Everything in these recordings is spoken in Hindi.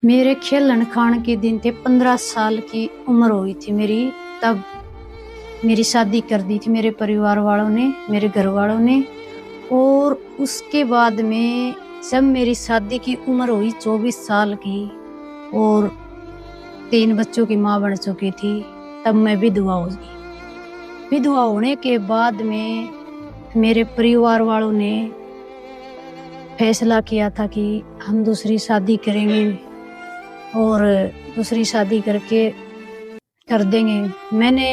मेरे खेलन खान के दिन थे। 15 साल की उम्र हुई थी मेरी। तब मेरी शादी कर दी थी मेरे परिवार वालों ने, मेरे घर वालों ने। और उसके बाद में जब मेरी शादी की उम्र हुई 24 साल की और 3 बच्चों की माँ बन चुकी थी, तब मैं विधवा हो गई। विधवा होने के बाद में मेरे परिवार वालों ने फैसला किया था कि हम दूसरी शादी करेंगे और दूसरी शादी करके कर देंगे। मैंने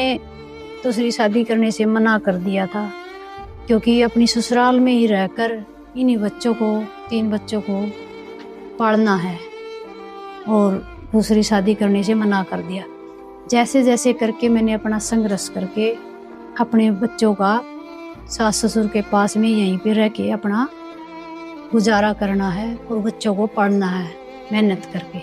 दूसरी शादी करने से मना कर दिया था, क्योंकि अपनी ससुराल में ही रहकर इन्हीं बच्चों को, 3 बच्चों को पालना है, और दूसरी शादी करने से मना कर दिया। जैसे जैसे करके मैंने अपना संघर्ष करके अपने बच्चों का सास ससुर के पास में यहीं पे रह के अपना गुजारा करना है और बच्चों को पढ़ना है मेहनत करके।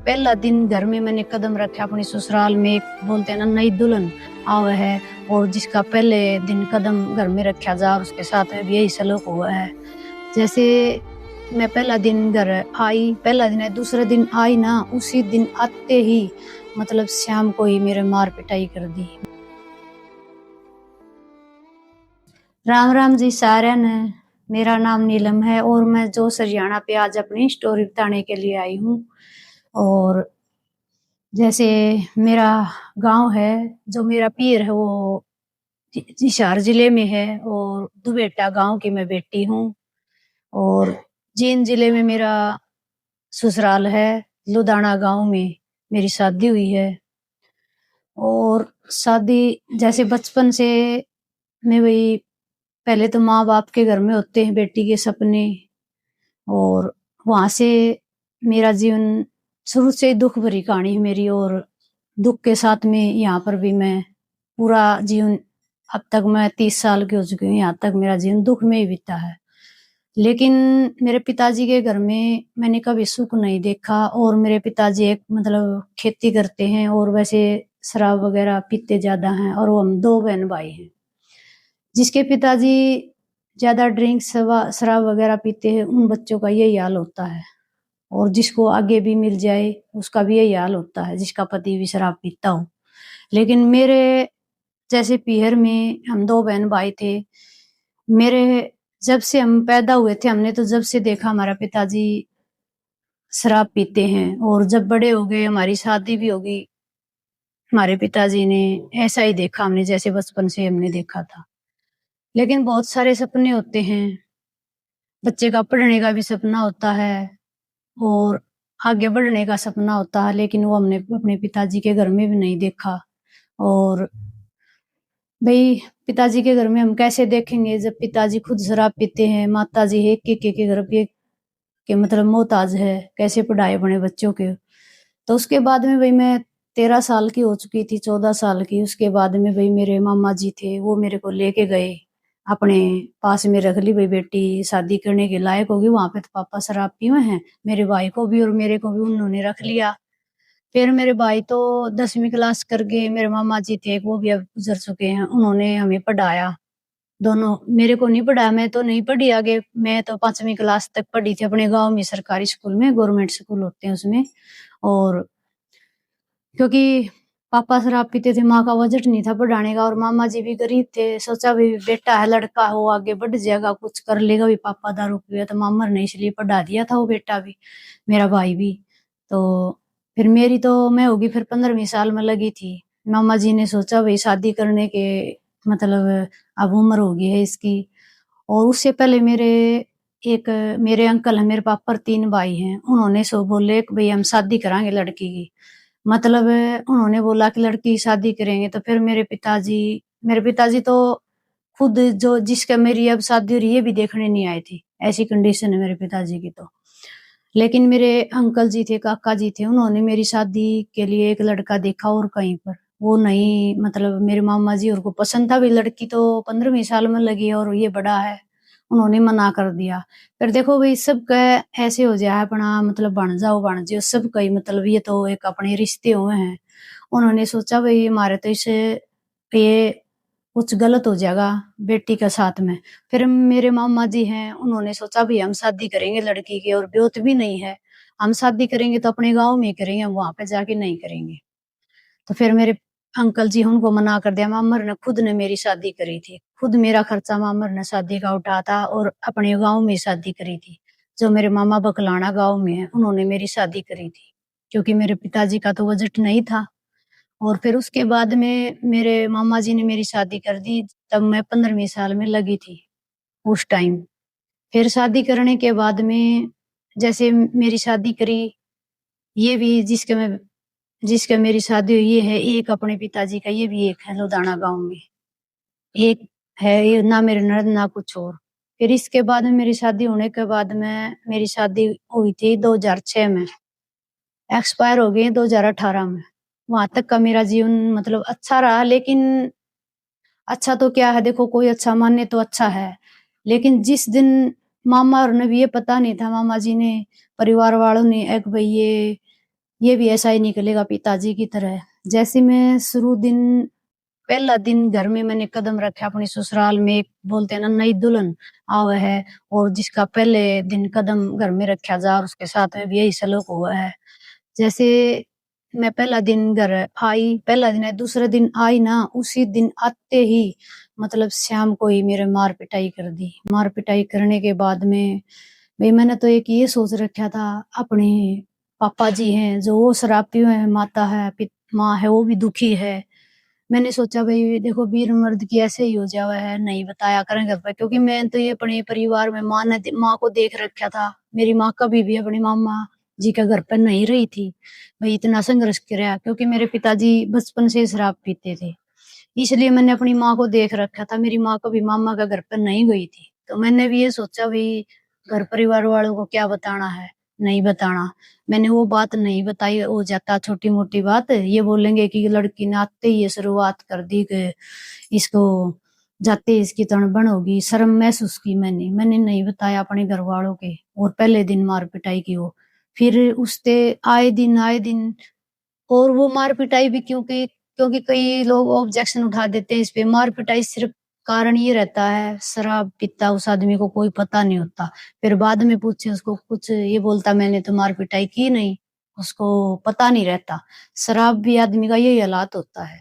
पहला दिन घर में मैंने कदम रखा अपनी ससुराल में, एक बोलते हैं ना नई दुल्हन आवे है, और जिसका पहले दिन कदम घर में रखा जा उसके साथ यही सलूक हुआ है। जैसे मैं पहला दिन घर आई, पहला दिन है, दूसरे दिन आई ना, उसी दिन आते ही मतलब शाम को ही मेरे मार पिटाई कर दी। राम राम जी सारे ने। मेरा नाम नीलम है और मैं जोश हरियाणा पे आज अपनी स्टोरी बताने के लिए आई हूँ। और जैसे मेरा गांव है, जो मेरा पीर है वो हिसार जिले में है, और दुबेटा गांव की मैं बेटी हूँ। और जींद जिले में मेरा ससुराल है। लुधाना गांव में मेरी शादी हुई है। और शादी जैसे बचपन से मैं वही, पहले तो माँ बाप के घर में होते हैं बेटी के सपने, और वहां से मेरा जीवन शुरू से ही दुख भरी कहानी है मेरी। और दुख के साथ में यहाँ पर भी मैं पूरा जीवन, अब तक मैं 30 साल की हो चुकी हूँ, यहाँ तक मेरा जीवन दुख में ही बीता है। लेकिन मेरे पिताजी के घर में मैंने कभी सुख नहीं देखा। और मेरे पिताजी एक मतलब खेती करते हैं, और वैसे शराब वगैरह पीते ज्यादा हैं, और वो हम 2 बहन भाई हैं। जिसके पिताजी ज्यादा ड्रिंक शराब वगैरह पीते हैं, उन बच्चों का यही हाल होता है। और जिसको आगे भी मिल जाए उसका भी यही हाल होता है, जिसका पति भी शराब पीता हो। लेकिन मेरे जैसे पीहर में हम 2 बहन भाई थे। मेरे जब से हम पैदा हुए थे, हमने तो जब से देखा हमारा पिताजी शराब पीते हैं, और जब बड़े हो गए हमारी शादी भी होगी, हमारे पिताजी ने ऐसा ही देखा हमने, जैसे बचपन से हमने देखा था। लेकिन बहुत सारे सपने होते हैं, बच्चे का पढ़ने का भी सपना होता है और आगे बढ़ने का सपना होता है, लेकिन वो हमने अपने पिताजी के घर में भी नहीं देखा। और भाई पिताजी के घर में हम कैसे देखेंगे जब पिताजी खुद शराब पीते हैं, माताजी है के घर पे के मतलब मोहताज है, कैसे पढ़ाए बने बच्चों के। तो उसके बाद में भाई मैं 13 साल की हो चुकी थी, 14 साल की। उसके बाद में भाई मेरे मामा जी थे, वो मेरे को लेके गए अपने पास में, रख ली भाई बेटी शादी करने के लायक होगी। वहां पे तो पापा शराब पी हुए हैं, मेरे भाई को भी और मेरे को भी उन्होंने रख लिया। फिर मेरे भाई तो 10वीं क्लास कर गए। मेरे मामा जी थे, वो भी अब गुजर चुके हैं, उन्होंने हमें पढ़ाया। दोनों मेरे को नहीं पढ़ाया, मैं तो नहीं पढ़ी आगे। मैं तो 5वीं क्लास तक पढ़ी थी अपने गांव में सरकारी स्कूल में, गवर्नमेंट स्कूल होते हैं उसमें। और क्योंकि पापा शराब पीते थे, माँ का बजट नहीं था पढ़ाने का, और मामा जी भी गरीब थे। सोचा भी बेटा है, लड़का हो, आगे बढ़ जाएगा, कुछ कर लेगा भी। पापा दारू पिया तो मामा ने इसलिए पढ़ा दिया था वो बेटा भी, मेरा भाई भी। तो फिर मेरी तो मैं होगी फिर 15वीं साल में लगी थी। मामा जी ने सोचा भाई शादी करने के मतलब अब उम्र हो गई है इसकी। और उससे पहले मेरे अंकल है, मेरे पापा पर 3 भाई हैं, उन्होंने सो बोले कि भाई हम शादी कराएंगे लड़की की। मतलब उन्होंने बोला कि लड़की की शादी करेंगे। तो फिर मेरे पिताजी तो खुद जो जिसका मेरी अब शादी हो रही है ये भी देखने नहीं आए थे, ऐसी कंडीशन है मेरे पिताजी की तो। लेकिन मेरे अंकल जी थे, काका जी थे, उन्होंने मेरी शादी के लिए एक लड़का देखा, और कहीं पर वो नहीं, मतलब मेरे मामा जी और को पसंद था भी, लड़की तो 15वीं साल में लगी है और ये बड़ा है, उन्होंने मना कर दिया। फिर देखो भाई सबका ऐसे हो जाए अपना, मतलब बन जाओ बन जाओ सबका ही, मतलब ये तो एक अपने रिश्ते हुए हैं। उन्होंने सोचा भाई हमारे तो इसे ये कुछ गलत हो जाएगा बेटी के साथ में। फिर मेरे मामा जी हैं, उन्होंने सोचा भी हम शादी करेंगे लड़की की, और ब्योत भी नहीं है। हम शादी करेंगे तो अपने गाँव में ही करेंगे, हम वहाँ पे जाके नहीं करेंगे। तो फिर मेरे अंकल जी उनको मना कर दिया। मामर ने खुद ने मेरी शादी करी थी। खुद मेरा खर्चा मामर ने शादी का उठाया था और अपने गाँव में शादी करी थी। जो मेरे मामा बकलाना गाँव में है, उन्होंने मेरी शादी करी थी। क्योंकि मेरे पिताजी का तो बजट नहीं था। और फिर उसके बाद में मेरे मामा जी ने मेरी शादी कर दी, तब मैं 15वीं साल में लगी थी, उस टाइम। फिर शादी करने के बाद में जैसे मेरी शादी करी, ये भी जिसका मेरी शादी हुई ये है एक अपने पिताजी का, ये भी एक है लुधियाना गाँव में। एक है ये ना मेरे ननद ना कुछ और। फिर इसके बाद में मेरी शादी होने के बाद में मेरी शादी हुई थी 2006 में, एक्सपायर हो गई 2018 में। वहाँ तक का मेरा जीवन मतलब अच्छा रहा, लेकिन अच्छा तो क्या है देखो, कोई अच्छा माने तो अच्छा है। लेकिन जिस दिन मामा और ने भी ये पता नहीं था, मामा जी ने, परिवार वालों ने, एक भाई ये भी ऐसा ही निकलेगा पिताजी की तरह। जैसे मैं शुरू दिन पहला दिन घर में मैंने कदम रखा अपने ससुराल में, एक बोलते हैं ना नई दुल्हन आवे है, और जिसका पहले दिन कदम घर में रखा जा और उसके साथ में भी यही सलूक हुआ है। जैसे मैं पहला दिन घर आई, पहला दिन है, दूसरे दिन आई ना, उसी दिन आते ही मतलब शाम को ही मेरे मार पिटाई कर दी। मार पिटाई करने के बाद में भाई मैंने तो एक ये सोच रखा था, अपने पापा जी हैं जो वो शराब पिए हैं, माता है, माँ है वो भी दुखी है। मैंने सोचा भाई देखो वीर मर्द की ऐसे ही हो जावा है, नहीं बताया करें घर पे, क्योंकि मैं तो ये अपने परिवार में माँ को देख रखा था। मेरी माँ कभी भी अपनी मामा जी के घर पे नहीं रही थी। भाई इतना संघर्ष किया क्योंकि मेरे पिताजी बचपन से शराब पीते थे, इसलिए मैंने अपनी माँ को देख रखा था। मेरी माँ कभी मामा का घर पे नहीं गई थी, तो मैंने भी ये सोचा भाई घर परिवार वालों को क्या बताना है, नहीं बताना। मैंने वो बात नहीं बताई, हो जाता छोटी मोटी बात, ये बोलेंगे कि लड़की ने आते ही ये शुरुआत कर दी कि इसको जाते ही इसकी तड़बड़ होगी। शर्म महसूस की मैंने नहीं बताया अपने घर वालों के, और पहले दिन मार पिटाई की वो। फिर उसते आए दिन और वो मार पिटाई भी, क्योंकि क्योंकि कई लोग ऑब्जेक्शन उठा देते हैं इस पे। मार पिटाई सिर्फ कारण ये रहता है शराब पीता उस आदमी को कोई पता नहीं होता। फिर बाद में पूछे उसको कुछ, ये बोलता मैंने तो मार पिटाई की नहीं, उसको पता नहीं रहता। शराब भी आदमी का यही हालात होता है।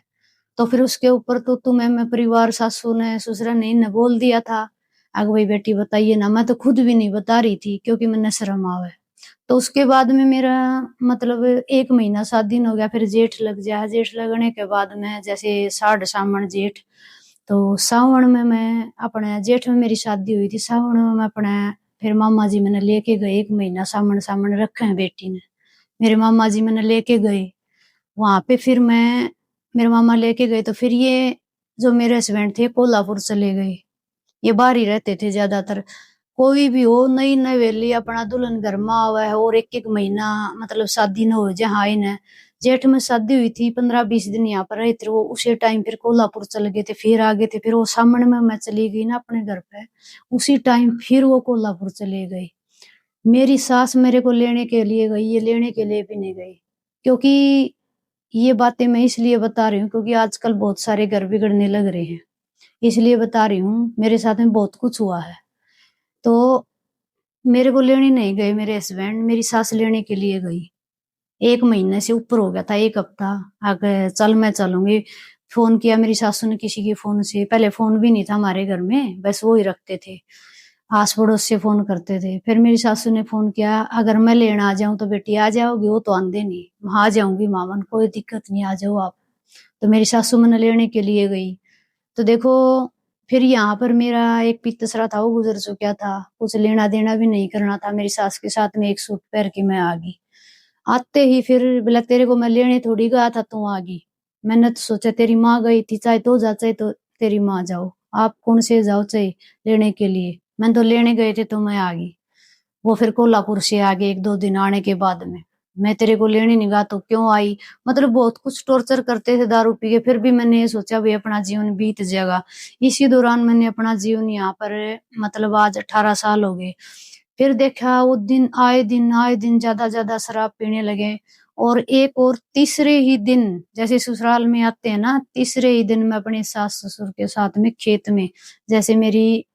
तो फिर उसके ऊपर तो तुम्हें मैं परिवार सासू ने ससुरा ने बोल दिया था, अग भाई बेटी बताइए ना। मैं तो खुद भी नहीं बता रही थी क्योंकि मैंने शर्म आवे। तो उसके बाद में मेरा मतलब 1 महीना 7 दिन हो गया, फिर जेठ लग गया। जेठ लगने के बाद में जैसे साढ़ सावन जेठ, तो सावन में मैं अपने जेठ में मेरी शादी हुई थी, सावन में मैं अपने फिर मामा जी मैंने लेके गए। 1 महीना सावन सावन रखे हैं बेटी ने, मेरे मामा जी मैंने लेके गए वहां पे। फिर मेरे मामा लेके गए तो फिर ये जो मेरे हस्बैंड थे कोल्हापुर चले गए। ये बाहर ही रहते थे ज्यादातर। कोई भी हो नई नवेली अपना दुल्हन घर में आवा है और एक एक महीना मतलब शादी न हो जाए। हाँ इन्हें जेठ में शादी हुई थी, 15-20 दिन यहाँ पर रहे थे वो। उसी टाइम फिर कोल्हापुर चले गए थे, फिर आ गए थे। फिर वो सामने में मैं चली गई ना अपने घर पे, उसी टाइम फिर वो कोल्हापुर चले गए। मेरी सास मेरे को लेने के लिए गई, ये लेने के लिए भी नहीं गई। क्योंकि ये बातें मैं इसलिए बता रही हूँ क्योंकि आजकल बहुत सारे घर बिगड़ने लग रहे हैं, इसलिए बता रही हूँ। मेरे साथ में बहुत कुछ हुआ है। तो मेरे को लेने नहीं गए मेरे हस्बैंड, मेरी सास लेने के लिए गई। 1 महीने से ऊपर हो गया था, 1 हफ्ता। आगे चल मैं चलूंगी। फोन किया मेरी सासू ने किसी के फोन से, पहले फोन भी नहीं था हमारे घर में, बस वो ही रखते थे, आस पड़ोस से फोन करते थे। फिर मेरी सासू ने फोन किया, अगर मैं लेने आ जाऊं तो बेटी आ जाओगी? वो तो आंदे नहीं। वहां आ जाऊंगी मामन, कोई दिक्कत नहीं, आ जाओ आप। तो मेरी सासू मैंने लेने के लिए गई। तो देखो फिर यहाँ पर मेरा एक पितसरा था वो गुजर चुका था, कुछ लेना देना भी नहीं करना था। मेरी सास के साथ में एक सूट पहन के मैं आ गई। आते ही फिर बोला तेरे को मैं लेने थोड़ी गया था, तू आ गई। मैंने तो सोचा तेरी माँ गई थी, चाहे तो जा चाहे तो तेरी माँ जाओ, आप कौन से जाओ चाहे लेने के लिए। मैं तो लेने गए थे तो मैं आ गई। वो फिर कोल्हापुर से आ गए 1-2 दिन आने के बाद में। मैं तेरे को लेने नहीं गया तो क्यों आई? मतलब बहुत कुछ टॉर्चर करते थे दारू पी के। फिर भी मैंने ये सोचा भाई अपना जीवन बीत जाएगा। इसी दौरान मैंने अपना जीवन यहाँ पर मतलब आज 18 साल हो गए। फिर देखा वो आए दिन ज्यादा शराब पीने लगे। और एक और तीसरे ही दिन जैसे ससुराल में आते हैं ना, तीसरे ही दिन मैं अपने सास ससुर के साथ में खेत में, जैसे मेरी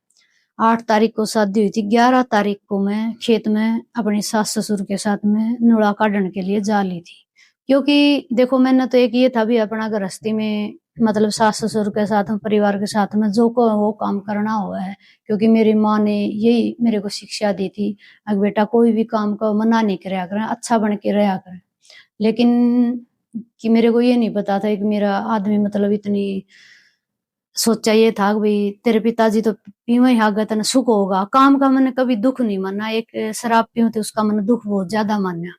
8 तारीख को शादी हुई थी, 11 तारीख को मैं खेत में अपने सास ससुर के साथ में नूड़ा काटने के लिए जा ली थी। क्योंकि देखो मैंने तो एक ये था भी अपना गृहस्थी में मतलब सास ससुर के साथ में परिवार के साथ में जो को वो काम करना हुआ है, क्योंकि मेरी माँ ने यही मेरे को शिक्षा दी थी, अगर बेटा कोई भी काम को मना नहीं कराया करें, अच्छा बन के रहा करें। लेकिन कि मेरे को ये नहीं पता था कि मेरा आदमी मतलब इतनी सोचा ये था कि भाई तेरे पिताजी तो पीवे ही आगे तेने सुख होगा, काम का मैंने कभी दुख नहीं माना, एक शराब पीऊं तो उसका मैंने दुख बहुत ज्यादा माना।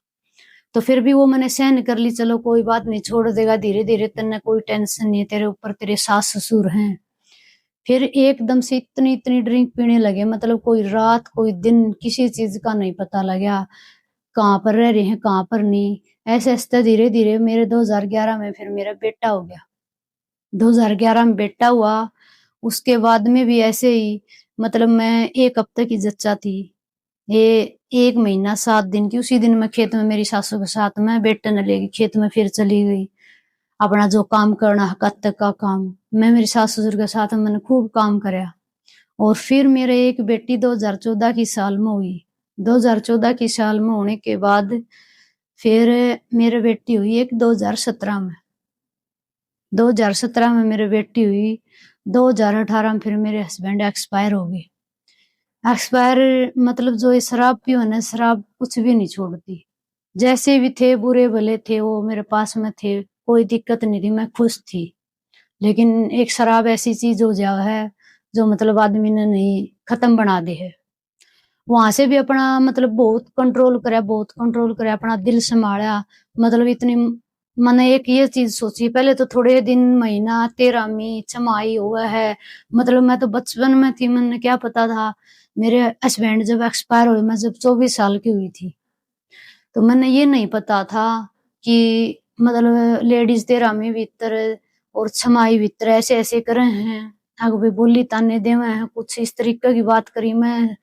तो फिर भी वो मैंने सहन कर ली, चलो कोई बात नहीं, छोड़ देगा धीरे धीरे, तेने कोई टेंशन नहीं है, तेरे ऊपर तेरे सास ससुर हैं। फिर एकदम से इतनी इतनी ड्रिंक पीने लगे, मतलब कोई रात कोई दिन किसी चीज का नहीं पता लगा, कहाँ पर रह रहे हैं कहाँ पर नहीं। ऐसे ऐसे धीरे धीरे मेरे 2011 में फिर मेरा बेटा हो गया। 2011 में बेटा हुआ, उसके बाद में भी ऐसे ही, मतलब मैं 1 हफ्ते की जच्चा थी, ये 1 महीना 7 दिन की, उसी दिन मैं खेत में मेरी सासू के साथ में बेटे ने लेके खेत में फिर चली गई। अपना जो काम करना है कब तक का काम, मैं मेरी सास ससुर के साथ में मैंने खूब काम कराया। और फिर मेरे एक बेटी 2014 की साल में हुई। 2014 की साल में होने के बाद फिर मेरे बेटी हुई एक 2017 में। 2017 में मेरी बेटी हुई। 2018 में फिर मेरे हस्बैंड एक्सपायर हो गए। एक्सपायर मतलब जो ये शराब पियो है ना, शराब कुछ भी नहीं छोड़ती। जैसे भी थे बुरे भले थे, वो मेरे पास में थे, कोई दिक्कत नहीं थी, मैं खुश थी। लेकिन एक शराब ऐसी चीज हो जावा है जो मतलब आदमी ने नहीं खत्म बना दे है। वहां से भी अपना मतलब बहुत कंट्रोल करे, बहुत कंट्रोल करे, अपना दिल संभाला। मतलब इतनी मैंने एक ये चीज सोची, पहले तो थोड़े दिन महीना 13वीं छमाही हुआ है, मतलब मैं तो बचपन में थी, मैंने क्या पता था। मेरे हस्बैंड जब एक्सपायर हुए, मैं जब 24 साल की हुई थी, तो मैंने ये नहीं पता था कि मतलब लेडीज 13वीं भीतर और छमाही भीतर ऐसे ऐसे करे हैं। आगे भी बोली ताने देवे हैं, कुछ इस तरीके की बात करी। मैं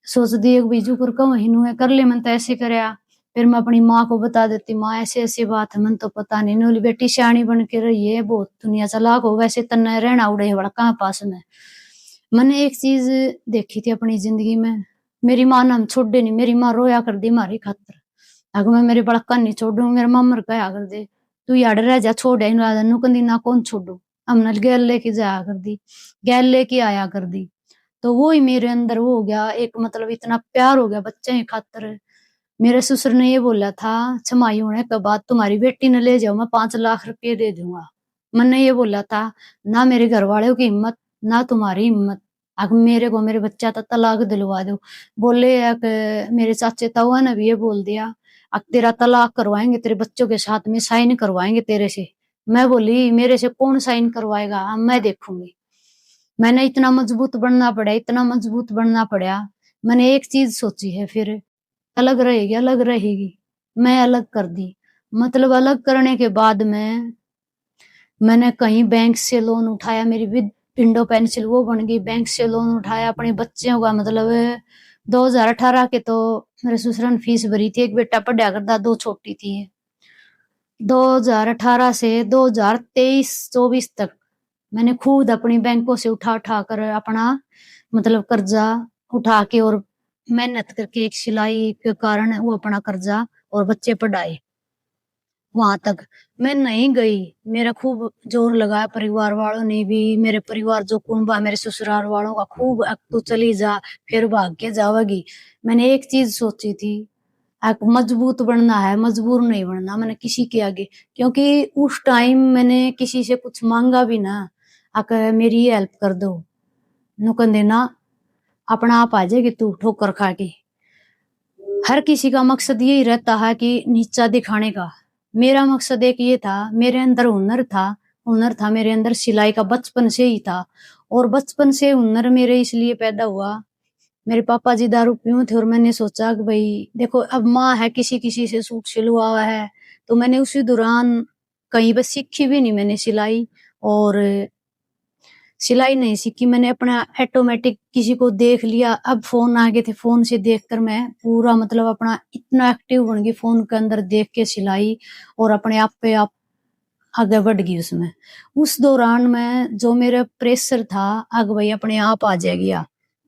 सोच दी बीजू कर कहूँ है कर ले, मन तो ऐसे करया। फिर मैं अपनी माँ को बता देती, माँ ऐसे ऐसी बात है, मन तो पता नहीं। बोली बेटी सियाणी बन के रही है, बहुत दुनिया चालाक हो, वैसे तन्ने रहना उड़े बड़ा कहाँ पास में। मैंने एक चीज देखी थी अपनी जिंदगी में, मेरी माँ ने हम छोड़े नहीं, मेरी माँ रोया कर दी हमारी खातर। अगर मैं मेरे बड़का नहीं छोड़ू, मेरे मामर कहा कर दे तू याद रह जा, छोड़ नु कंदी ना कौन छोड़ू। हमने गैल लेके जाया कर दी, गैल लेके आया कर दी। तो वो ही मेरे अंदर वो हो गया, एक मतलब इतना प्यार हो गया बच्चे की खातर। मेरे ससुर ने ये बोला था, छमाई होने के बाद तुम्हारी बेटी ने ले जाओ, मैं 5 लाख रुपए दे दूंगा। मैंने ये बोला था, ना मेरे घर वालों की हिम्मत ना तुम्हारी हिम्मत, अब मेरे को मेरे बच्चा तो तलाक दिलवा दो। बोले मेरे चाचे ताऊ ने भी ये बोल दिया, अब तेरा तलाक करवाएंगे, तेरे बच्चों के साथ में साइन करवाएंगे तेरे से। मैं बोली मेरे से कौन साइन करवाएगा, अब मैं देखूंगी। मैंने इतना मजबूत बनना पड़ा, इतना मजबूत बनना पड़ा। मैंने एक चीज सोची है, फिर अलग रहेगी अलग रहेगी, मैं अलग कर दी। मतलब अलग करने के बाद में मैंने कहीं बैंक से लोन उठाया, मेरी विंडो पेंसिल वो बन गई, बैंक से लोन उठाया अपने बच्चों का। मतलब 2018 के तो मेरे ससुर ने फीस भरी थी, एक बेटा पढ़ा करता, दो छोटी थी। 2018 से 2023-24 तक मैंने खुद अपनी बैंकों से उठा उठा कर अपना मतलब कर्जा उठा के और मेहनत करके एक सिलाई के कारण वो अपना कर्जा और बच्चे पढ़ाए। वहां तक मैं नहीं गई, मेरा खूब जोर लगाया परिवार वालों ने भी, मेरे परिवार जो कुंबा मेरे ससुराल वालों का खूब, अब तू चली जा फिर भाग के जाओगी। मैंने एक चीज सोची थी, एक मजबूत बनना है, मजबूर नहीं बनना मैंने किसी के आगे। क्योंकि उस टाइम मैंने किसी से कुछ मांगा भी ना, आकर मेरी हेल्प कर दो, नुकन देना अपना आप आ जाएगी तू ठोकर खा के। हर किसी का मकसद यही रहता है कि नीचा दिखाने का। मेरा मकसद एक ये था, मेरे अंदर हुनर था, हुनर था मेरे अंदर सिलाई का, बचपन से ही था। और बचपन से हुनर मेरे इसलिए पैदा हुआ, मेरे पापा जी दारू पीते थे और मैंने सोचा कि भाई देखो अब माँ है, किसी किसी से सूट सिलवा हुआ है, तो मैंने उसी दौरान कहीं बस सीखी भी नहीं मैंने सिलाई। और सिलाई नहीं सीखी मैंने, अपना ऑटोमेटिक किसी को देख लिया। अब फोन आ गए थे, फोन से देखकर मैं पूरा मतलब अपना इतना एक्टिव बन गई, फोन के अंदर देख के सिलाई, और अपने आप पे आप आगे बढ़ गई उसमें। उस दौरान में जो मेरा प्रेशर था, आगे भाई अपने आप आ जाएगी।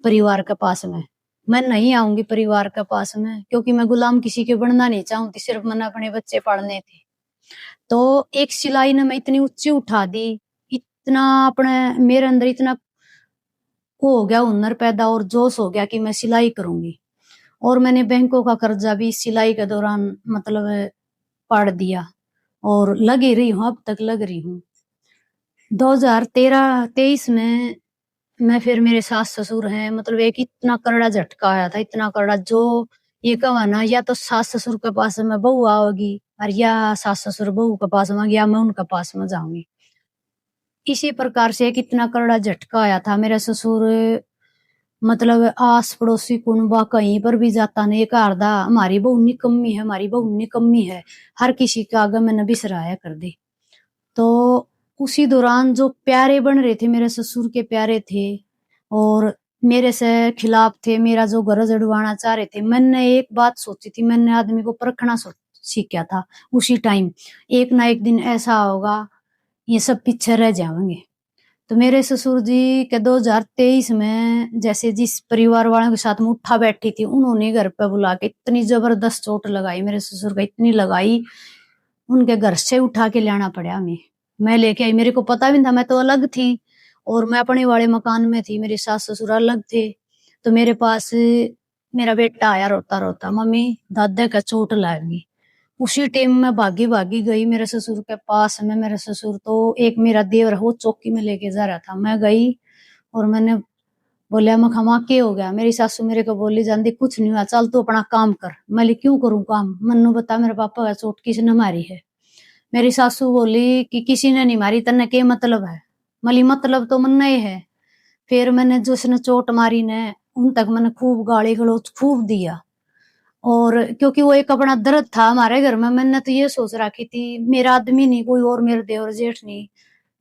परिवार के पास में। मैं नहीं आऊंगी परिवार के पास में, क्योंकि मैं गुलाम किसी के बनना नहीं चाहती, सिर्फ मैंने अपने बच्चे पालने थे। तो एक सिलाई ने मैं इतनी ऊंची उठा दी, इतना अपने मेरे अंदर इतना वो हो गया, हुनर पैदा और जोश हो गया कि मैं सिलाई करूंगी। और मैंने बैंकों का कर्जा भी सिलाई के दौरान मतलब पढ़ दिया, और लगी रही हूँ, अब तक लग रही हूँ। 2013-23 में मैं फिर मेरे सास ससुर हैं, मतलब एक इतना करड़ा झटका आया था, इतना करड़ा, जो ये कहा ना, या तो सास ससुर के पास में बहू आओगी, और या सास ससुर बहू के पास में, या मैं उनके पास में जाऊंगी। इसी प्रकार से एक इतना करड़ा झटका आया था। मेरे ससुर मतलब आस पड़ोसी कुनबा कहीं पर भी जाता नहीं, एक आरदा हमारी बहू निकम्मी है, हमारी बहू निकम्मी है, हर किसी के आगे मैंने बिसराया कर दी। तो उसी दौरान जो प्यारे बन रहे थे, मेरे ससुर के प्यारे थे और मेरे से खिलाफ थे, मेरा जो गरज अड़वाना चाह रहे थे, मैंने एक बात सोची थी, मैंने आदमी को परखना सीखा था उसी टाइम, एक ना एक दिन ऐसा होगा ये सब पीछे रह जाएंगे। तो मेरे ससुर जी के 2023 में जैसे जिस परिवार वालों के साथ में उठा बैठी थी, उन्होंने घर पे बुला के इतनी जबरदस्त चोट लगाई मेरे ससुर का, इतनी लगाई, उनके घर से उठा के लाना पड़ा हमें। मैं लेके आई, मेरे को पता भी नहीं था, मैं तो अलग थी और मैं अपने वाले मकान में थी, मेरे सास ससुर अलग थे। तो मेरे पास मेरा बेटा आया रोता रोता, मम्मी दादा का चोट लगी। उसी टाइम में भागी भागी गई मेरे ससुर के पास में। मेरे ससुर तो एक मेरा देवर है, वो चौकी में लेके जा रहा था, मैं गई और मैंने बोलिया, मैं खमा के हो गया। मेरी सासू मेरे को बोली, जानती कुछ नहीं हुआ, चल तू अपना काम कर। मैं बोली, क्यों करूं काम? मन्नू बता, मेरे पापा का चोट किसने मारी है? मेरी सासू बोली कि किसी ने नहीं मारी, तन्ने के मतलब है? मली मतलब तो मन्ना ही है। फिर मैंने जिसने चोट मारी ने उन तक मैंने खूब गाली गलौज खूब दिया, और क्योंकि वो एक अपना दर्द था हमारे घर में, मैंने तो ये सोच रखी थी मेरा आदमी नहीं कोई और, मेरे देवर जेठ नहीं,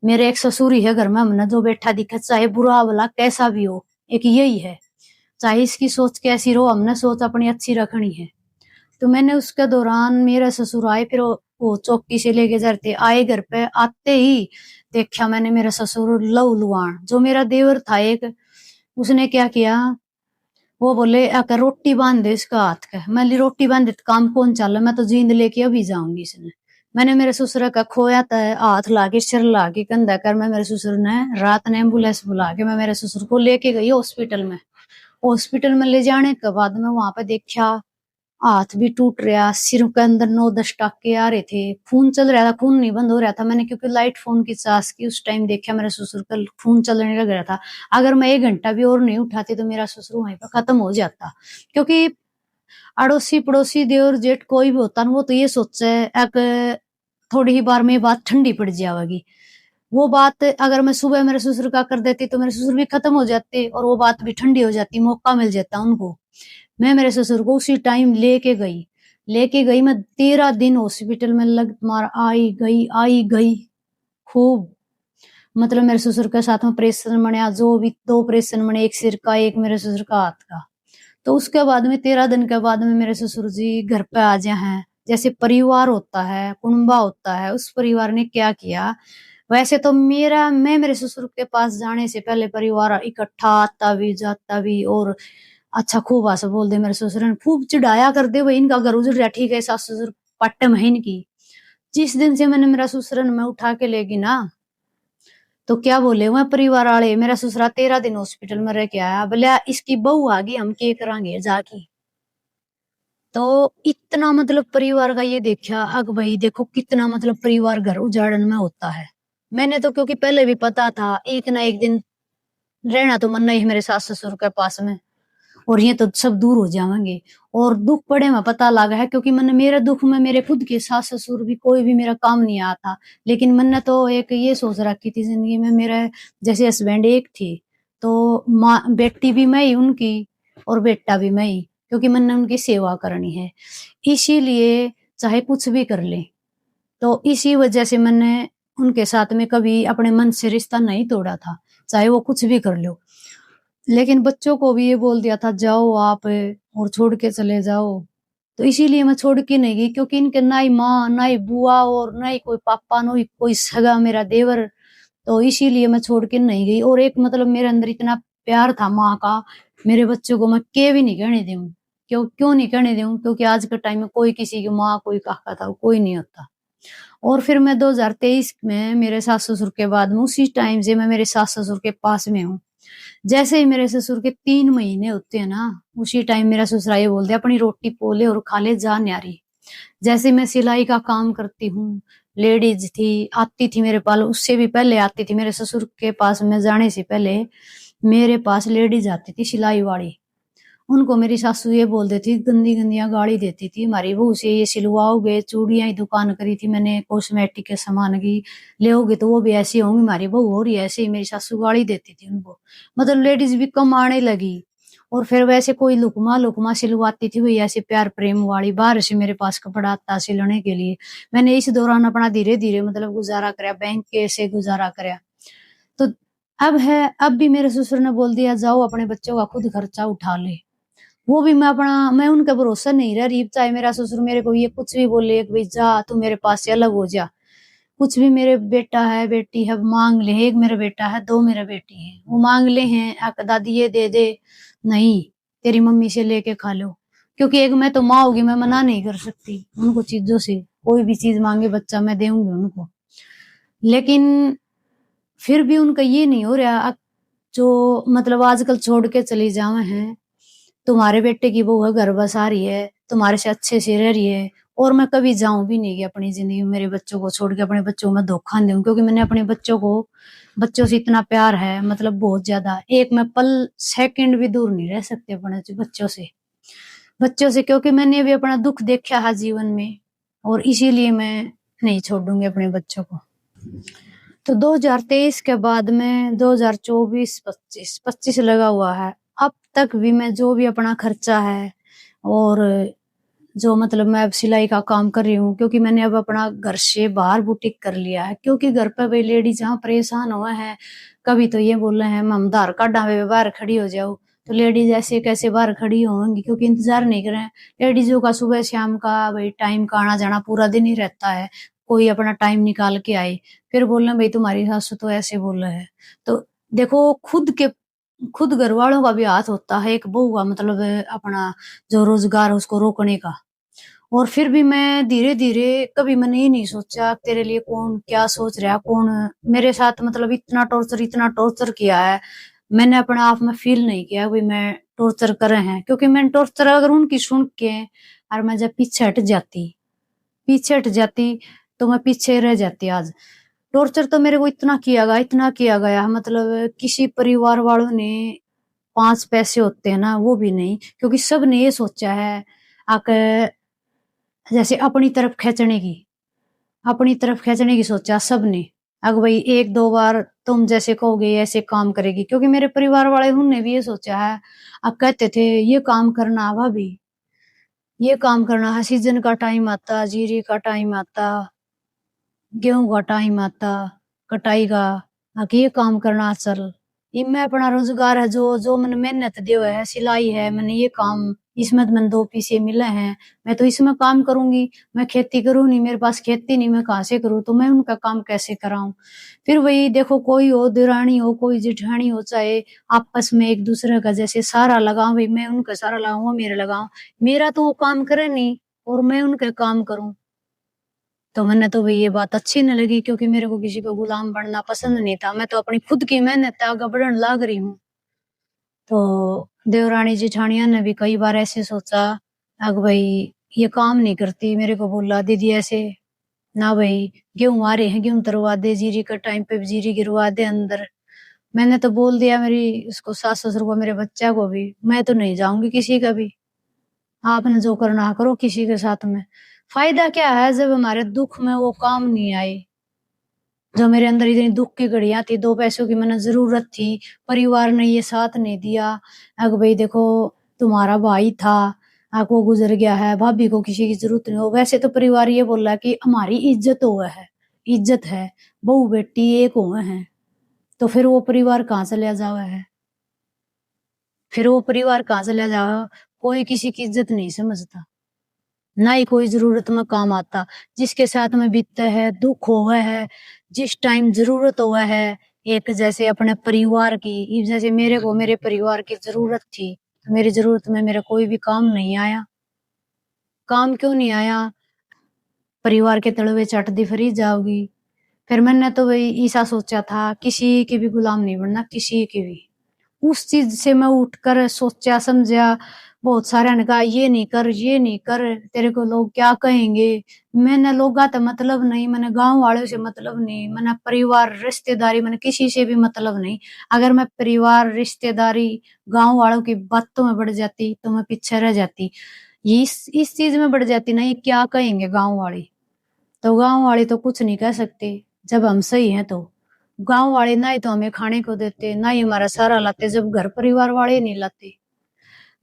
मेरे एक ससुर ही है घर में, हमने जो बैठा दिखा, चाहे बुरा भला कैसा भी हो, एक यही है, चाहे इसकी सोच कैसी रहो, हमने सोच अपनी अच्छी रखनी है। तो मैंने उसके दौरान मेरे ससुर आए, फिर वो चौकी से लेके जाते आए, घर पे आते ही देखा मैंने मेरा ससुर लहू लुहान, जो मेरा देवर था एक, उसने क्या किया, वो बोले आकर रोटी बांध दे इसका हाथ का। मैं ली रोटी बांध दे तो काम कौन चल, मैं तो जींद लेके अभी जाऊंगी इसने। मैंने मेरे ससुर का खोया था, हाथ लाके सिर लाके कंधा कर, मैं मेरे ससुर ने रात ने एम्बुलेंस बुला के मैं मेरे ससुर को लेके गई हॉस्पिटल में। हॉस्पिटल में ले जाने के बाद में वहां पे देखा हाथ भी टूट रहा, सिर के अंदर 9-10 टाके आ रहे थे, खून चल रहा था, खून नहीं बंद हो रहा था। मैंने क्योंकि लाइट फोन की चास की उस टाइम देखा मेरे ससुर का खून चलने लग रहा था। अगर मैं 1 घंटा भी और नहीं उठाती तो मेरा ससुर वहीं पर खत्म हो जाता, क्योंकि अड़ोसी पड़ोसी देवर जेठ कोई भी होता ना, वो तो ये सोचे एक थोड़ी ही बार में बात ठंडी पड़ जाएगी। वो बात अगर मैं सुबह मेरे ससुर का कर देती तो मेरे ससुर भी खत्म हो जाते और वो बात भी ठंडी हो जाती, मौका मिल जाता उनको। मैं मेरे ससुर को उसी टाइम लेके गई मैं 13 दिन हॉस्पिटल में लग मार आई गई खूब। मतलब मेरे ससुर के साथ में ऑपरेशन बने, जो भी 2 ऑपरेशन बने, एक सिर का एक मेरे ससुर का हाथ का। तो उसके बाद में 13 दिन के बाद में मेरे ससुर जी घर पे आ जाए हैं। जैसे परिवार होता है, कुनबा होता है, उस परिवार ने क्या किया, वैसे तो मैं मेरे ससुर के पास जाने से पहले परिवार इकट्ठा आता भी जाता भी, और अच्छा खूब भाषा बोल दे मेरे ससुर ने, खूब चिढ़ाया कर दे, भाई इनका घर उजड़ रहा, ठीक है सास ससुर पट्टे में इनकी। जिस दिन से मैंने मेरा ससुरन मैं उठा के लेगी ना, तो क्या बोले वह परिवार वाले, मेरा ससुरा 13 दिन हॉस्पिटल में रह के आया, बोले इसकी बहू आ गई, हम के करांगे जाके। तो इतना मतलब परिवार का ये देखा, अग भाई देखो कितना मतलब परिवार घर उजाड़न में होता है। मैंने तो क्योंकि पहले भी पता था एक ना एक दिन रहना तो मन नहीं मेरे सास ससुर के पास में, और ये तो सब दूर हो जाएंगे। और दुख पड़े में पता लगा है, क्योंकि मैंने मेरे दुख में मेरे खुद के सास ससुर भी कोई भी मेरा काम नहीं आता, लेकिन मैंने तो एक ये सोच रखी थी जिंदगी में, मेरे जैसे हस्बैंड एक थी तो माँ बेटी भी मैं ही उनकी और बेटा भी मैं ही, क्योंकि मैंने उनकी सेवा करनी है, इसीलिए चाहे कुछ भी कर ले। तो इसी वजह से मैंने उनके साथ में कभी अपने मन से रिश्ता नहीं तोड़ा था, चाहे वो कुछ भी कर लो। लेकिन बच्चों को भी ये बोल दिया था जाओ आप और छोड़ के चले जाओ। तो इसीलिए मैं छोड़ के नहीं गई, क्योंकि इनके ना ही माँ ना ही बुआ और ना ही कोई पापा ना ही कोई सगा मेरा देवर, तो इसीलिए मैं छोड़ के नहीं गई। और एक मतलब मेरे अंदर इतना प्यार था माँ का मेरे बच्चों को मैं के भी नहीं कहने दूं। क्यों नहीं कहने दूं? क्योंकि आज के टाइम में कोई किसी की माँ, कोई काका था, कोई नहीं होता। और फिर मैं 2023 में मेरे सास ससुर के बाद में उसी टाइम से मैं मेरे सास ससुर के पास में हूँ। जैसे ही मेरे ससुर के 3 महीने होते हैं ना, उसी टाइम मेरा ससुरा ये बोलते हैं, अपनी रोटी पोले और खा ले जा न्यारी। जैसे मैं सिलाई का काम करती हूँ, लेडीज थी, आती थी मेरे पास, उससे भी पहले आती थी मेरे ससुर के पास में जाने से पहले मेरे पास लेडीज आती थी सिलाई वाली। उनको मेरी सासू ये बोल देती, गंदी गंदियां गाली देती थी, हमारी बहू से ये सिलवाओगे, चूड़ियां ही दुकान करी थी मैंने कॉस्मेटिक के सामान की, लेओगे तो वो भी ऐसी होंगी, हमारी बहू हो रही है ऐसे ही, मेरी सासू गाली देती थी उनको। मतलब लेडीज भी कम आने लगी। और फिर वैसे कोई लुकमा लुकमा सिलवाती थी, वही ऐसे प्यार प्रेम वाली, बाहर से मेरे पास कपड़ा आता सिलने के लिए। मैंने इस दौरान अपना धीरे धीरे मतलब गुजारा कराया, बैंक के से गुजारा कराया। तो अब भी मेरे ससुर ने बोल दिया, जाओ अपने बच्चों का खुद खर्चा उठा ले। वो भी मैं उनका भरोसा नहीं रह रही, चाहे मेरा ससुर मेरे को ये कुछ भी बोले कि भाई जा तू मेरे पास से अलग हो जा। कुछ भी, मेरे बेटा है बेटी है मांग ले, एक मेरा बेटा है, 2 मेरा बेटी है, वो मांग ले हैं दादी ये दे दे, नहीं तेरी मम्मी से लेके खा लो। क्योंकि एक मैं तो माँ होगी, मैं मना नहीं कर सकती उनको चीजों से, कोई भी चीज मांगे बच्चा मैं दूंगी उनको। लेकिन फिर भी उनका ये नहीं हो रहा। जो मतलब आजकल छोड़ के चली जावे हैं, तुम्हारे बेटे की बहू है, घर बसा रही है, तुम्हारे से अच्छे से रह रही है, और मैं कभी जाऊं भी नहीं कि अपनी जिंदगी में मेरे बच्चों को छोड़ के अपने बच्चों को मैं धोखा नहीं दूं। क्योंकि मैंने अपने बच्चों से इतना प्यार है, मतलब बहुत ज्यादा, एक मैं पल सेकंड भी दूर नहीं रह सकती अपने बच्चों से। क्योंकि मैंने भी अपना दुख देखा है जीवन में, और इसीलिए मैं नहीं छोड़ूंगी अपने बच्चों को। तो 2023 के बाद में 2024, 25 लगा हुआ है। अब तक भी मैं जो भी अपना खर्चा है, और जो मतलब मैं अब सिलाई का काम कर रही हूँ, क्योंकि मैंने अब अपना घर से बाहर बुटीक कर लिया है। क्योंकि घर पर भाई लेडीज जहाँ परेशान हुआ है, कभी तो ये बोल रहे हैं हम धार कार्ड बाहर खड़ी हो जाओ, तो लेडीज ऐसे कैसे बाहर खड़ी होंगी? क्योंकि इंतजार नहीं कर रहे हैं लेडीजों का, सुबह शाम का भाई टाइम का आना जाना पूरा दिन ही रहता है, कोई अपना टाइम निकाल के आए, फिर बोलना भाई तुम्हारी सासू तो ऐसे बोल रहे हैं। तो देखो, खुद घर वालों का भी हाथ होता है, एक बहू का मतलब अपना जो रोजगार है उसको रोकने का। और फिर भी मैं धीरे धीरे, कभी मैंने ये नहीं सोचा तेरे लिए कौन क्या सोच रहा है, कौन मेरे साथ मतलब इतना टॉर्चर किया है, मैंने अपने आप में फील नहीं किया भाई मैं टॉर्चर कर रहे हैं। क्योंकि मैं टॉर्चर अगर उनकी सुन के, और मैं जब पीछे हट जाती तो मैं पीछे रह जाती। आज टॉर्चर तो मेरे को इतना किया गया, मतलब किसी परिवार वालों ने 5 पैसे होते हैं ना वो भी नहीं, क्योंकि सब ने ये सोचा है आकर जैसे अपनी तरफ खींचने की सोचा सबने। अगर भाई 1-2 बार तुम जैसे कहोगे ऐसे काम करेगी, क्योंकि मेरे परिवार वाले उनने भी ये सोचा है। अब कहते थे ये काम करना भाभी, ये काम करना है, सीजन का टाइम आता, जीरी का टाइम आता, गेहूं का टाइम आता, कटाई का, आके ये काम करना चल। ये मैं अपना रोजगार है, जो जो मैंने मेहनत दी है, सिलाई है, मैंने ये काम, इसमें तो मैंने 2 पैसे मिले हैं, मैं तो इसमें काम करूंगी। मैं खेती करूँ नहीं, मेरे पास खेती नहीं, मैं कहाँ से करूँ? तो मैं उनका काम कैसे कराऊं? फिर वही देखो, कोई हो दिरानी हो, कोई जिठानी हो, चाहे आपस में एक दूसरे का जैसे सहारा लगाऊं, भाई मैं उनका सहारा लगाऊं, वो मेरे लगाऊं। मेरा तो वो काम करे नहीं और मैं उनके काम करूं, तो मैंने तो भाई ये बात अच्छी नहीं लगी। क्योंकि मेरे को किसी को गुलाम बनना पसंद नहीं था, मैं तो अपनी खुद की मेहनत से आगे बढ़ने लाग रही हूँ। तो देवरानी जेठानिया ने भी कई बार ऐसे सोचा, अग भाई ये काम नहीं करती, मेरे को बोला दीदी ऐसे ना भाई, गेहूं आ रहे हैं, गेहूं तरवा दे, जीरी का टाइम पे जीरी गिरवा दे अंदर। मैंने तो बोल दिया मेरी उसको, सास ससुर को, मेरे बच्चा को भी, मैं तो नहीं जाऊंगी किसी का भी, आपने जो करना करो किसी के साथ में। फायदा क्या है जब हमारे दुख में वो काम नहीं आए? जो मेरे अंदर इतनी दुख की घड़ियां थी, 2 पैसों की मैंने जरूरत थी, परिवार ने ये साथ नहीं दिया। अग भाई देखो, तुम्हारा भाई था, वो गुजर गया है, भाभी को किसी की जरूरत नहीं हो। वैसे तो परिवार ये बोल रहा है कि हमारी इज्जत है, बहू बेटी एक हुए हैं, तो फिर वो परिवार कहाँ चला जावा है? फिर वो परिवार कहाँ चला जावा? कोई किसी की इज्जत नहीं समझता, ना ही कोई जरूरत में काम आता। जिसके साथ में बीतता है, दुख हुआ है, जिस टाइम जरूरत हुआ है, एक जैसे अपने परिवार की, जैसे मेरे को मेरे परिवार की जरूरत थी, तो मेरी जरूरत में मेरा कोई भी काम नहीं आया। काम क्यों नहीं आया? परिवार के तलवे चट दी फ्री जाओगी। फिर मैंने तो वही ऐसा सोचा था, किसी की भी गुलाम नहीं बनना, किसी की भी। उस चीज से मैं उठकर सोचा समझा, बहुत सारे ने कहा ये नहीं कर, ये नहीं कर, तेरे को लोग क्या कहेंगे। मैंने लोगा तो मतलब नहीं, मैंने गांव वालों से मतलब नहीं, मैंने परिवार रिश्तेदारी, मैंने किसी से भी मतलब नहीं। अगर मैं परिवार रिश्तेदारी गांव वालों की बातों में बढ़ जाती तो मैं पीछे रह जाती। ये इस चीज में बढ़ जाती ना, ये क्या कहेंगे गांव वाले। तो गांव वाले तो कुछ नहीं कह सकते जब हम सही हैं। तो गांव वाले ना ही तो हमें खाने को देते, ना ही हमारा सहारा लाते, जब घर परिवार वाले नहीं लाते।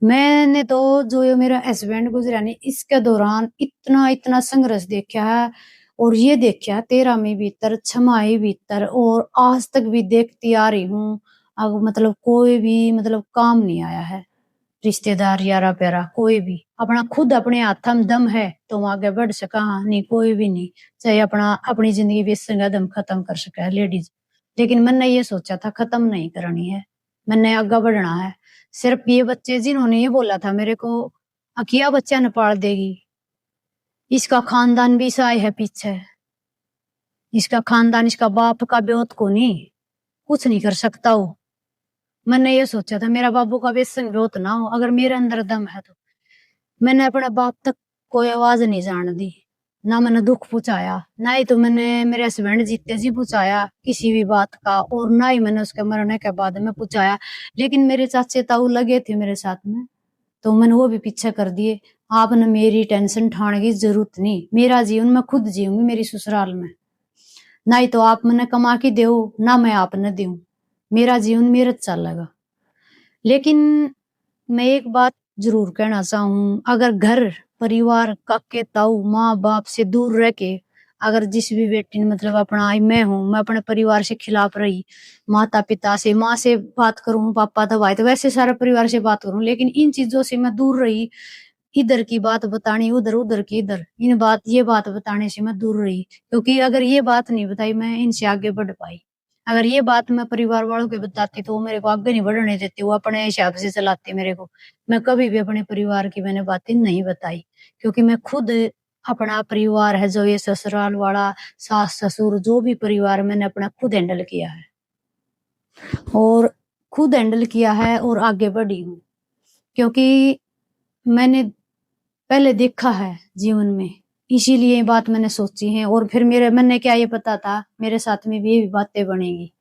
मैंने तो जो ये मेरा हस्बैंड गुजरा नहीं, इसके दौरान इतना इतना संघर्ष देखा है। और ये देखा 13 में भीतर, 6 भीतर, और आज तक भी देखती आ रही हूँ। अब मतलब कोई भी मतलब काम नहीं आया है। रिश्तेदार यारा प्यारा कोई भी, अपना खुद अपने हाथ में दम है तो हम आगे बढ़ सका। हाँ नहीं, कोई भी नहीं चाहे अपना अपनी जिंदगी भी संगा दम खत्म कर सका है लेडीज। लेकिन मैंने ये सोचा था खत्म नहीं करनी है, मैंने आगे बढ़ना है। सिर्फ ये बच्चे जिन्होंने ये बोला था मेरे को अकिया बच्चा न पाल देगी, इसका खानदान भी साय है पीछे, इसका खानदान, इसका बाप का ब्योत को नहीं, कुछ नहीं कर सकता वो। मैंने ये सोचा था मेरा बाबू का व्यसन ब्योत ना हो, अगर मेरे अंदर दम है तो। मैंने अपने बाप तक कोई आवाज नहीं जान दी, ना मैंने दुख पहुंचाया, ना ही तो मैंने मेरे हस्बैंड जीते जी पहुंचाया किसी भी बात का, और ना ही मैंने उसके मरने के बाद में पहुंचाया। लेकिन मेरे चाचे ताऊ लगे थे मेरे साथ में, तो मैंने वो भी पीछे कर दिए। आपने मेरी टेंशन ठाने की जरूरत नहीं, मेरा जीवन मैं खुद जीऊंगी मेरी ससुराल में। ना ही तो आप मैंने कमा के दो, ना मैं आपने दूं, मेरा जीवन मेरे चलेगा। लेकिन मैं एक बात जरूर कहना चाहूँ, अगर घर परिवार काके ताऊ माँ बाप से दूर रह के, अगर जिस भी बेटी ने मतलब अपना मैं हूँ, मैं अपने परिवार से खिलाफ रही, माता पिता से, माँ से बात करूँ, पापा तो भाई तो वैसे सारे परिवार से बात करूँ, लेकिन इन चीजों से मैं दूर रही। इधर की बात बतानी उधर, उधर की इधर, इन बात ये बात बताने से मैं दूर रही। क्योंकि अगर ये बात नहीं बताई मैं इनसे आगे बढ़ पाई। अगर ये बात मैं परिवार वालों को बताती तो वो मेरे को आगे नहीं बढ़ने देते, वो अपने हिसाब से चलाते मेरे को। मैं कभी भी अपने परिवार की मैंने बातें नहीं बताई, क्योंकि मैं खुद अपना परिवार है जो ये ससुराल वाला, सास ससुर जो भी परिवार मैंने अपना खुद हैंडल किया है, और खुद हैंडल किया है और आगे बढ़ी हूँ। क्योंकि मैंने पहले देखा है जीवन में, इसीलिए ये बात मैंने सोची है। और फिर मेरे मन ने क्या ये पता था मेरे साथ में भी ये बातें बनेगी।